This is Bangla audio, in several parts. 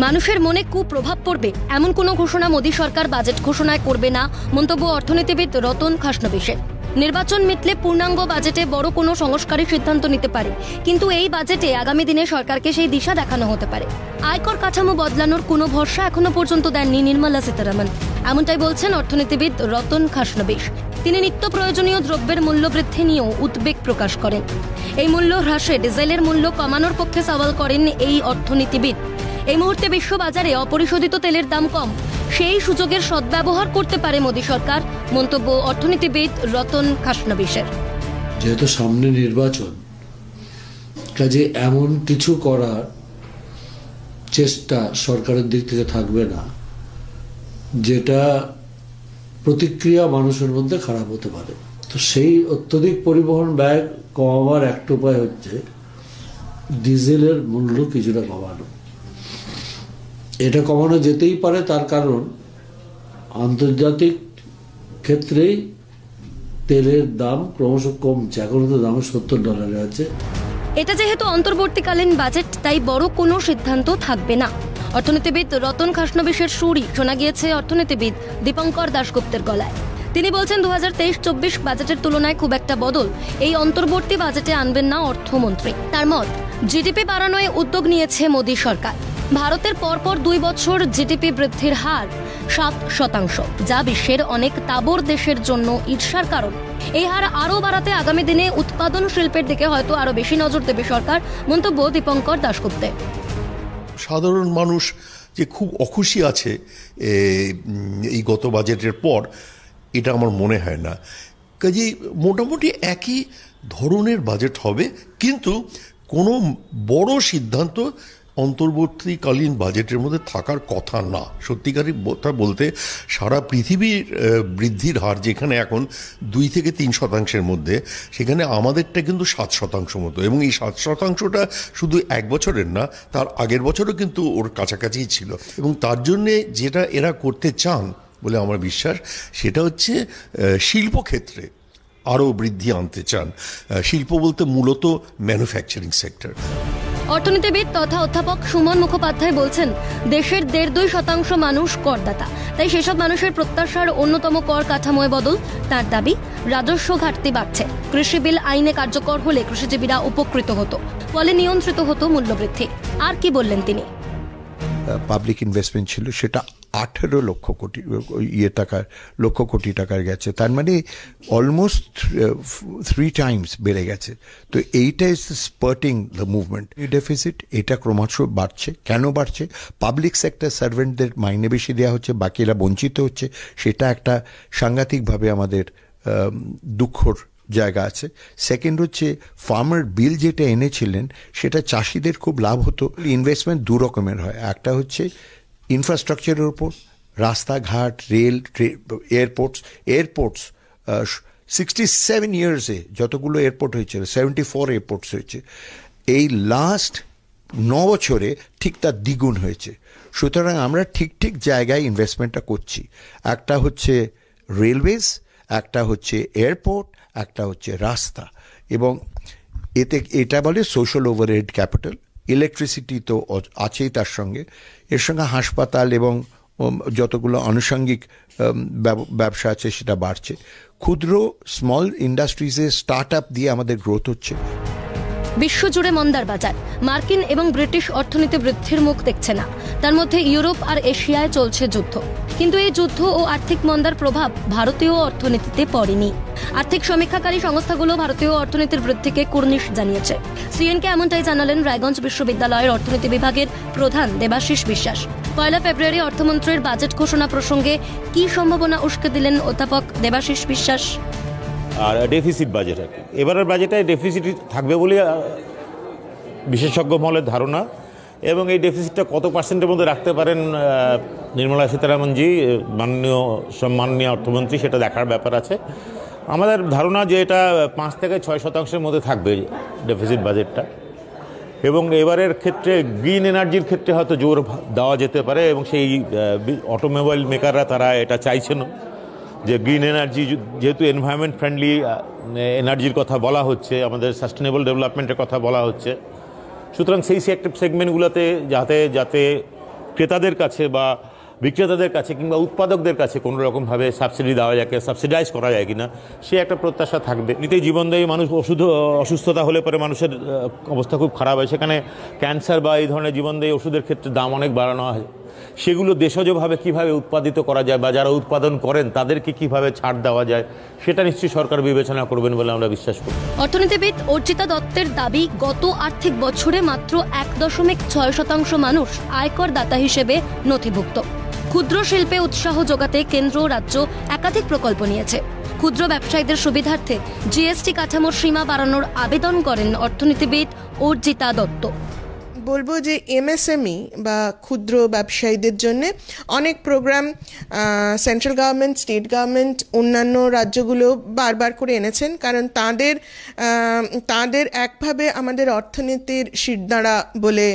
মানুষের মনে কুপ্রভাব পড়বে এমন কোনো ঘোষণা মোদী সরকার বাজেট ঘোষণায় করবে না, মন্তব্য অর্থনীতিবিদ রতন খাসনবিশের। নির্বাচন মিটলে পূর্ণাঙ্গ বাজেটে বড় কোনো সংস্কারের সিদ্ধান্ত নিতে পারে, কিন্তু এই বাজেটে আগামী দিনে সরকারকে সেই দিশা দেখানো হতে পারে। আয়কর কাঠামো বদলানোর কোনো ভরসা এখনো পর্যন্ত দেননি নির্মলা সীতারামন, এমনটাই বলছেন অর্থনীতিবিদ রতন খাসনবিশ। তিনি নিত্য প্রয়োজনীয় দ্রব্যের মূল্য বৃদ্ধি নিয়েও উদ্বেগ প্রকাশ করেন। এই মূল্য হ্রাসে ডিজেলের মূল্য কমানোর পক্ষে সওয়াল করেন এই অর্থনীতিবিদ। এই মুহূর্তে বিশ্ববাজারে অপরিশোধিত তেলের দাম কম, সেই সুযোগের সদ্ব্যবহার করতে পারে মোদী সরকার, মন্তব্য অর্থনীতিবিদ রতন খাসনবিশের। যেহেতু সামনে নির্বাচন, কাজে এমন কিছু করার চেষ্টা সরকারের দিক থেকে থাকবে না যেটা প্রতিক্রিয়া মানুষের মধ্যে খারাপ হতে পারে। তো সেই অত্যধিক পরিবহন ব্যয় কমাবার একটা উপায় হচ্ছে ডিজেলের মূল্য কিছুটা কমানো। এটা কমানো যেতেই পারে, তার কারণ আন্তর্জাতিক ক্ষেত্রেই তেলের দাম ক্রমশ কমছে। এখন তো দাম $70 আছে। এটা যেহেতু অন্তর্বর্তীকালীন বাজেট, তাই বড় কোনো সিদ্ধান্ত থাকবে না। অর্থনীতিবিদ রতন খাসনবিশের সুরই শোনা গিয়েছে অর্থনীতিবিদ দীপঙ্কর দাশগুপ্তের গলায়। তিনি বলছেন 2023-24 বাজেটের তুলনায় খুব একটা বদল এই অন্তর্বর্তী বাজেটে আনবেন না অর্থমন্ত্রী। তার মত, জিডিপি বাড়ানোয় উদ্যোগ নিয়েছে মোদী সরকার। ভারতের পরপর 2 বছর জিডিপি বৃদ্ধির হার 7%, যা বিশ্বের অনেক তাবড় দেশের জন্য ঈর্ষার কারণ। এই হার আরও বাড়াতে আগামী দিনে উৎপাদন শিল্পের দিকে হয়তো আরো বেশি নজর দেবে সরকার, মন্তব্য দীপঙ্কর দাশগুপ্তের। সাধারণ মানুষ যে খুব অখুশি আছে এই গত বাজেটের পর, এটা আমার মনে হয় না। কাজেই মোটামুটি একই ধরনের বাজেট হবে, কিন্তু কোনো বড় সিদ্ধান্ত অন্তর্বর্তীকালীন বাজেটের মধ্যে থাকার কথা না। সত্যিকারই কথা বলতে, সারা পৃথিবীর বৃদ্ধির হার যেখানে এখন 2 থেকে 3% মধ্যে, সেখানে আমাদেরটা কিন্তু 7% মতো, এবং এই 7%টা শুধু 1 বছরের না, তার আগের বছরও কিন্তু ওর কাছাকাছিই ছিল। এবং তার জন্যে যেটা এরা করতে চান বলে আমার বিশ্বাস, সেটা হচ্ছে শিল্পক্ষেত্রে আরও বৃদ্ধি আনতে চান। শিল্প বলতে মূলত ম্যানুফ্যাকচারিং সেক্টর। অর্থনীতিবিদ তথা অধ্যাপক সুমন মুখোপাধ্যায় বলছেন, দেশের 1.5-2% মানুষ করদাতা, তাই সেসব মানুষের প্রত্যাশার অন্যতম কর কাঠামোয় বদল। তার দাবি, রাজস্ব ঘাটতি বাড়ছে। কৃষি বিল আইনে কার্যকর হলে কৃষিজীবীরা উপকৃত হতো, ফলে নিয়ন্ত্রিত হতো মূল্যবৃদ্ধি। আর কি বললেন তিনি? পাবলিক ইনভেস্টমেন্ট ছিল, সেটা 18 লক্ষ কোটি টাকার গেছে। তার মানে অলমোস্ট 3 টাইমস বেড়ে গেছে। তো এইটা is spotting the movement. Deficit এটা ক্রমশ বাড়ছে। কেন বাড়ছে? পাবলিক সেক্টর সার্ভেন্টদের মাইনে বেশি দেওয়া হচ্ছে, বাকিরা বঞ্চিত হচ্ছে। সেটা একটা সাংঘাতিকভাবে আমাদের দুঃখর জায়গা আছে। সেকেন্ড হচ্ছে, ফার্মার বিল যেটা এনেছিলেন, সেটা চাষিদের খুব লাভ হতো। ইনভেস্টমেন্ট 2 রকমের হয়। একটা হচ্ছে ইনফ্রাস্ট্রাকচারের উপর, রাস্তাঘাট, রেল, এয়ারপোর্টস। 67 ইয়ার্সে যতগুলো এয়ারপোর্ট হয়েছিল, 74 এয়ারপোর্টস হয়েছে। এই লাস্ট 9 বছরে ঠিক তার দ্বিগুণ হয়েছে। সুতরাং আমরা ঠিক জায়গায় ইনভেস্টমেন্টটা করছি। একটা হচ্ছে রেলওয়েজ, একটা হচ্ছে এয়ারপোর্ট, একটা হচ্ছে রাস্তা। এবং এটা বলে সোশ্যাল ওভারহেড ক্যাপিটাল। ইলেকট্রিসিটি তো আছেই, তার সঙ্গে এর সঙ্গে হাসপাতাল এবং যতগুলো আনুষঙ্গিক ব্যবসা আছে সেটা বাড়ছে। ক্ষুদ্র স্মল ইন্ডাস্ট্রিজে স্টার্ট আপ দিয়ে আমাদের গ্রোথ হচ্ছে। বিশ্বজুড়ে মন্দার বাজার, মার্কিন এবং ব্রিটিশ অর্থনীতি বৃদ্ধির মুখ দেখছে না। তার মধ্যে ইউরোপ আর এশিয়ায় চলছে যুদ্ধ, কিন্তু এই যুদ্ধ ও আর্থিক মন্দার প্রভাব ভারতীয় অর্থনীতিতে পড়েনি। আর্থিক সমীক্ষাকারী সংস্থাগুলো ভারতীয় অর্থনীতির বৃদ্ধিকে কুর্নিশ জানিয়েছে। সিএনকে এমনটাই জানালেন রায়গঞ্জ বিশ্ববিদ্যালয়ের অর্থনীতি বিভাগের প্রধান দেবাশিস বিশ্বাস। 1 ফেব্রুয়ারি অর্থমন্ত্রীর বাজেট ঘোষণা প্রসঙ্গে কি সম্ভাবনা উস্কে দিলেন অধ্যাপক দেবাশিস বিশ্বাস? আর ডেফিসিট বাজেট, আর কি এবারের বাজেটে ডেফিসিট থাকবে বলে বিশেষজ্ঞ মহলের ধারণা। এবং এই ডেফিসিটটা কত পার্সেন্টের মধ্যে রাখতে পারেন নির্মলা সীতারামনজি, সম্মাননীয় অর্থমন্ত্রী, সেটা দেখার ব্যাপার আছে। আমাদের ধারণা যে এটা 5 থেকে 6% মধ্যে থাকবে ডেফিসিট বাজেটটা। এবং এবারের ক্ষেত্রে গ্রিন এনার্জির ক্ষেত্রে হয়তো জোর দেওয়া যেতে পারে, এবং সেই অটোমোবাইল মেকাররা তারা এটা চাইছেন যে গ্রিন এনার্জি, যেহেতু এনভায়রনমেন্ট ফ্রেন্ডলি এনার্জির কথা বলা হচ্ছে, আমাদের সাস্টেনেবল ডেভেলপমেন্টের কথা বলা হচ্ছে, সুতরাং সেই সেগমেন্টগুলোতে যাতে ক্রেতাদের কাছে বা বিক্রেতাদের কাছে কিংবা উৎপাদকদের কাছে কোনো রকমভাবে সাবসিডি দেওয়া যায়, সাবসিডাইজ করা যায় কিনা, সে একটা প্রত্যাশা থাকবে। নিতেই জীবনদায়ী মানুষ অসুস্থতা হলে পরে মানুষের অবস্থা খুব খারাপ হয়, সেখানে ক্যান্সার বা এই ধরনের জীবনদায়ী ওষুধের ক্ষেত্রে দাম অনেক বাড়ানো হয়। সেগুলো দেশজভাবে কিভাবে উৎপাদিত করা যায় বা যারা উৎপাদন করেন তাদেরকে কিভাবে ছাড় দেওয়া যায়, সেটা নিশ্চয়ই সরকার বিবেচনা করবেন বলে আমরা বিশ্বাস করি। অর্থনীতিবিদ অর্চিতা দত্তের দাবি, গত আর্থিক বছরে মাত্র 1.6% মানুষ আয়কর দাতা হিসেবে নথিভুক্ত। ক্ষুদ্র শিল্পে উৎসাহ যোগাতে কেন্দ্র রাজ্য একাধিক প্রকল্প নিয়েছে। ক্ষুদ্র ব্যবসায়ীদের সুবিধার্থে জিএসটি কাঠামোর সীমা বাড়ানোর আবেদন করেন অর্থনীতিবিদ অর্চিতা দত্ত। বলবো যে এমএসএমই বা ক্ষুদ্র ব্যবসায়ীদের জন্য অনেক program central government, state government, অন্যান্য রাজ্যগুলো বারবার করে এনেছেন, কারণ তাদের একভাবে আমাদের অর্থনীতির শিরদাঁড়া বলে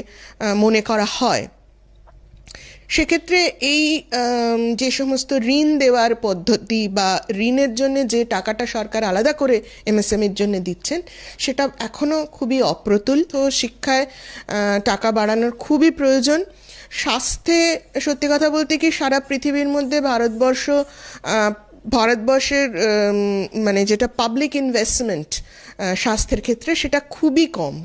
মনে করা হয়। সেক্ষেত্রে এই যে সমস্ত ঋণ দেওয়ার পদ্ধতি বা ঋণের জন্য যে টাকাটা সরকার আলাদা করে এমএসএমইর জন্য দিচ্ছেন, সেটা এখনও খুবই অপ্রতুল। তো শিক্ষায় টাকা বাড়ানোর খুবই প্রয়োজন। স্বাস্থ্যে সত্যি কথা বলতে কি সারা পৃথিবীর মধ্যে ভারতবর্ষের মানে যেটা পাবলিক ইনভেস্টমেন্ট স্বাস্থ্যের ক্ষেত্রে, সেটা খুবই কম।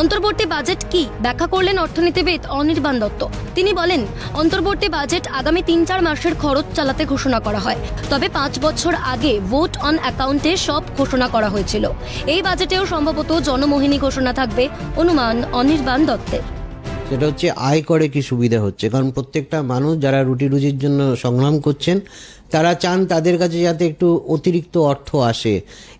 অন্তর্বর্তী বাজেট কি ব্যাখ্যা করলেন অর্থনীতিবিদ অনির্বাণ দত্ত। তিনি বলেন, অন্তর্বর্তী বাজেট আগামী 3-4 মাসের খরচ চালাতে ঘোষণা করা হয়, তবে 5 বছর আগে ভোট অন অ্যাকাউন্টে সব ঘোষণা করা হয়েছিল। এই বাজেটেও সম্ভবত জনমোহিনী ঘোষণা থাকবে, অনুমান অনির্বাণ দত্তের। সেটা হচ্ছে আয় করে কি সুবিধা হচ্ছে, কারণ প্রত্যেকটা মানুষ যারা রুটি রুজির জন্য সংগ্রাম করছেন তারা চান তাদের কাছে যাতে একটু অতিরিক্ত অর্থ আসে,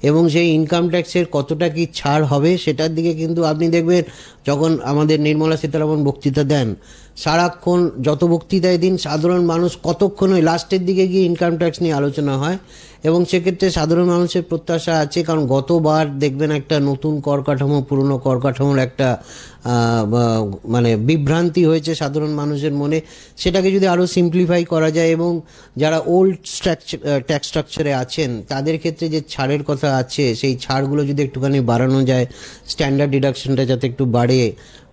এবং সেই ইনকাম ট্যাক্সের কতটা কি ছাড় হবে সেটার দিকে কিন্তু আপনি দেখবেন যখন আমাদের নির্মলা সীতারামন বক্তৃতা দেন, সারাক্ষণ যত বক্তৃতায় দিন সাধারণ মানুষ কতক্ষণ ওই লাস্টের দিকে গিয়ে ইনকাম ট্যাক্স নিয়ে আলোচনা হয়, এবং সেক্ষেত্রে সাধারণ মানুষের প্রত্যাশা আছে, কারণ গতবার দেখবেন একটা নতুন কর কাঠামো পুরনো কর কাঠামোর একটা মানে বিভ্রান্তি হয়েছে সাধারণ মানুষের মনে। সেটাকে যদি আরও সিম্পলিফাই করা যায় এবং যারা ওল্ড ট্যাক্স স্ট্রাকচারে আছেন তাদের ক্ষেত্রে যে ছাড়ের কথা আছে সেই ছাড়গুলো যদি একটুখানি বাড়ানো যায়, স্ট্যান্ডার্ড ডিডাকশনটা যাতে একটু বাড়ে,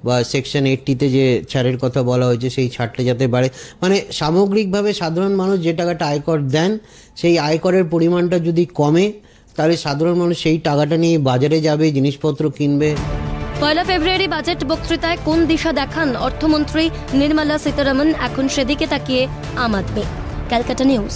বা সেকশন 80-তে যে ছাড়ের কথা বলা হয়েছে সেই ছাড়টা যাতে বাড়ে, মানে সামগ্রিকভাবে সাধারণ মানুষ যে টাকাটা আয়কর দেন সেই আয়করের পরিমাণটা যদি কমে, তাহলে সাধারণ মানুষ সেই টাকাটা নিয়ে বাজারে যাবে, জিনিসপত্র কিনবে। 1 ফেব্রুয়ারি বাজেট বক্তৃতায় কোন দিশা দেখান অর্থমন্ত্রী নির্মলা সীতারামন, এখন সেদিকে তাকিয়ে আম আদমি। ক্যালকাটা নিউজ।